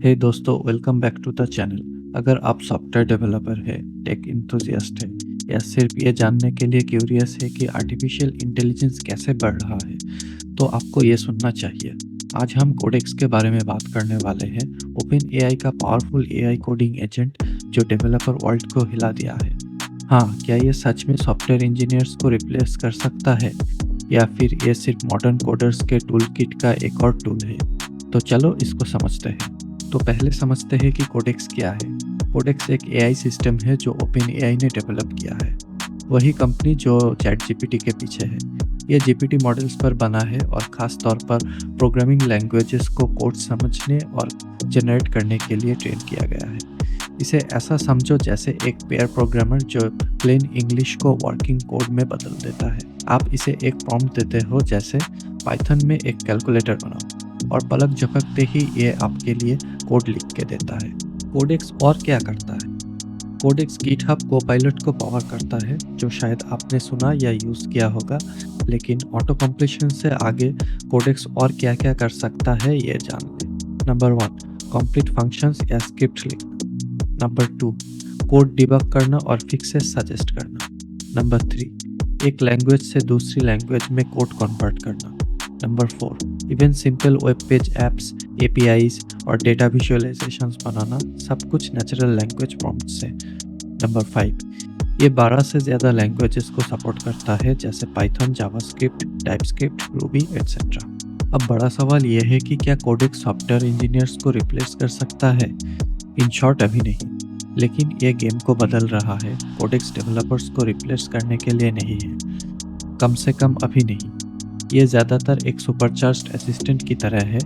हे दोस्तों, welcome back to the channel. अगर आप सॉफ्टवेयर डेवलपर है, टेक इंथुजियास्ट है या सिर्फ ये जानने के लिए क्यूरियस है कि आर्टिफिशियल इंटेलिजेंस कैसे बढ़ रहा है, तो आपको ये सुनना चाहिए। आज हम कोडेक्स के बारे में बात करने वाले हैं। ओपन एआई का पावरफुल एआई कोडिंग एजेंट जो डेवलपर वर्ल्ड को हिला दिया है। हाँ, क्या ये सच में सॉफ्टवेयर इंजीनियर्स को रिप्लेस कर सकता है या फिर ये सिर्फ मॉडर्न कोडर्स के टूल किट का एक और टूल है? तो चलो इसको समझते हैं। तो पहले समझते हैं कि कोडेक्स क्या है। कोडेक्स एक एआई सिस्टम है जो ओपन एआई ने डेवलप किया है। वही कंपनी जो चैट जीपीटी के पीछे है। ये जीपीटी मॉडल्स पर बना है और ख़ास तौर पर प्रोग्रामिंग लैंग्वेजेस को कोड समझने और जनरेट करने के लिए ट्रेन किया गया है। इसे ऐसा समझो जैसे एक पेयर प्रोग्रामर जो प्लेन इंग्लिश को वर्किंग कोड में बदल देता है। आप इसे एक प्रॉम्प्ट देते हो, जैसे पाइथन में एक कैलकुलेटर बनाओ, और पलक झपकते ही ये आपके लिए कोड लिख के देता है। कोडेक्स और क्या करता है? कोडेक्स गिटहब कोपायलट को पावर करता है, जो शायद आपने सुना या यूज़ किया होगा। लेकिन ऑटो कंप्लीशन से आगे कोडेक्स और क्या क्या कर सकता है, ये जान लें। नंबर 1, कंप्लीट फंक्शंस या स्क्रिप्ट लिखना। नंबर 2, कोड डिबग करना और फिक्सेस सजेस्ट करना। नंबर 3, एक लैंग्वेज से दूसरी लैंग्वेज में कोड कन्वर्ट करना। Number 4, even simple web page apps, APIs और डेटा विजुअलाइजेशंस बनाना, सब कुछ नेचुरल लैंग्वेज प्रॉम्प्ट से। नंबर 5, ये 12 से ज़्यादा लैंग्वेजेस को सपोर्ट करता है, जैसे Python, JavaScript, TypeScript, Ruby etcetera. अब बड़ा सवाल ये है कि क्या कोडेक्स सॉफ्टवेयर इंजीनियर्स को रिप्लेस कर सकता है? इन शॉर्ट, अभी नहीं। लेकिन ये गेम को बदल रहा है। कोडेक्स डेवलपर्स को रिप्लेस करने के लिए नहीं है, कम से कम अभी नहीं। ये ज़्यादातर एक सुपरचार्ज्ड असिस्टेंट की तरह है।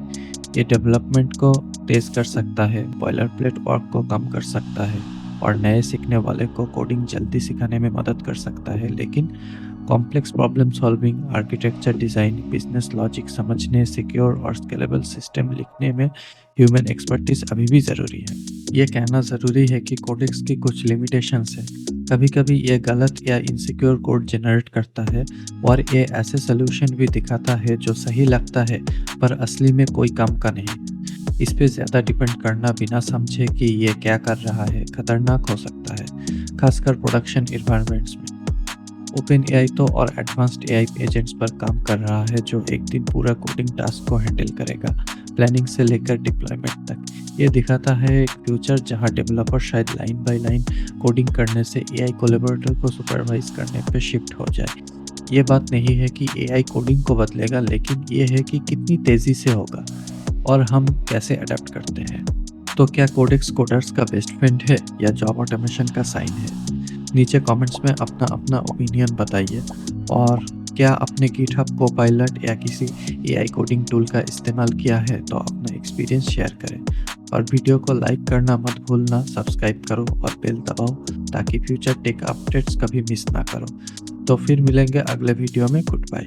ये डेवलपमेंट को तेज़ कर सकता है, बॉयलर प्लेट वर्क को कम कर सकता है और नए सीखने वाले को कोडिंग जल्दी सिखाने में मदद कर सकता है। लेकिन complex problem solving, architecture design, business logic समझने, सिक्योर और स्केलेबल सिस्टम लिखने में ह्यूमन एक्सपर्टीज अभी भी ज़रूरी है। ये कहना ज़रूरी है कि कोडेक्स की कुछ लिमिटेशंस हैं। कभी कभी ये गलत या इनसिक्योर कोड जनरेट करता है और ये ऐसे सोल्यूशन भी दिखाता है जो सही लगता है पर असली में कोई काम का नहीं है। इस पे ज़्यादा डिपेंड करना बिना समझे कि ये क्या कर रहा है खतरनाक हो सकता है, खासकर प्रोडक्शन इन्वायरमेंट्स में। ओपन एआई तो और एडवांस्ड एआई एजेंट्स पर काम कर रहा है जो एक दिन पूरा कोडिंग टास्क को हैंडल करेगा, प्लानिंग से लेकर डिप्लॉयमेंट तक। ये दिखाता है एक फ्यूचर जहां डेवलपर शायद लाइन बाय लाइन कोडिंग करने से एआई कोलैबोरेटर को सुपरवाइज करने पे शिफ्ट हो जाए। ये बात नहीं है कि एआई कोडिंग को बदलेगा, लेकिन ये है कि कितनी तेज़ी से होगा और हम कैसे अडेप्ट करते हैं। तो क्या कोडेक्स कोडर्स का बेस्ट फ्रेंड है या जॉब ऑटोमेशन का साइन है? नीचे कमेंट्स में अपना अपना ओपिनियन बताइए। और क्या आपने गिटहब कोपायलट या किसी एआई कोडिंग टूल का इस्तेमाल किया है, तो अपना एक्सपीरियंस शेयर करें। और वीडियो को लाइक करना मत भूलना, सब्सक्राइब करो और बेल दबाओ ताकि फ्यूचर टेक अपडेट्स कभी मिस ना करो। तो फिर मिलेंगे अगले वीडियो में। Good bye.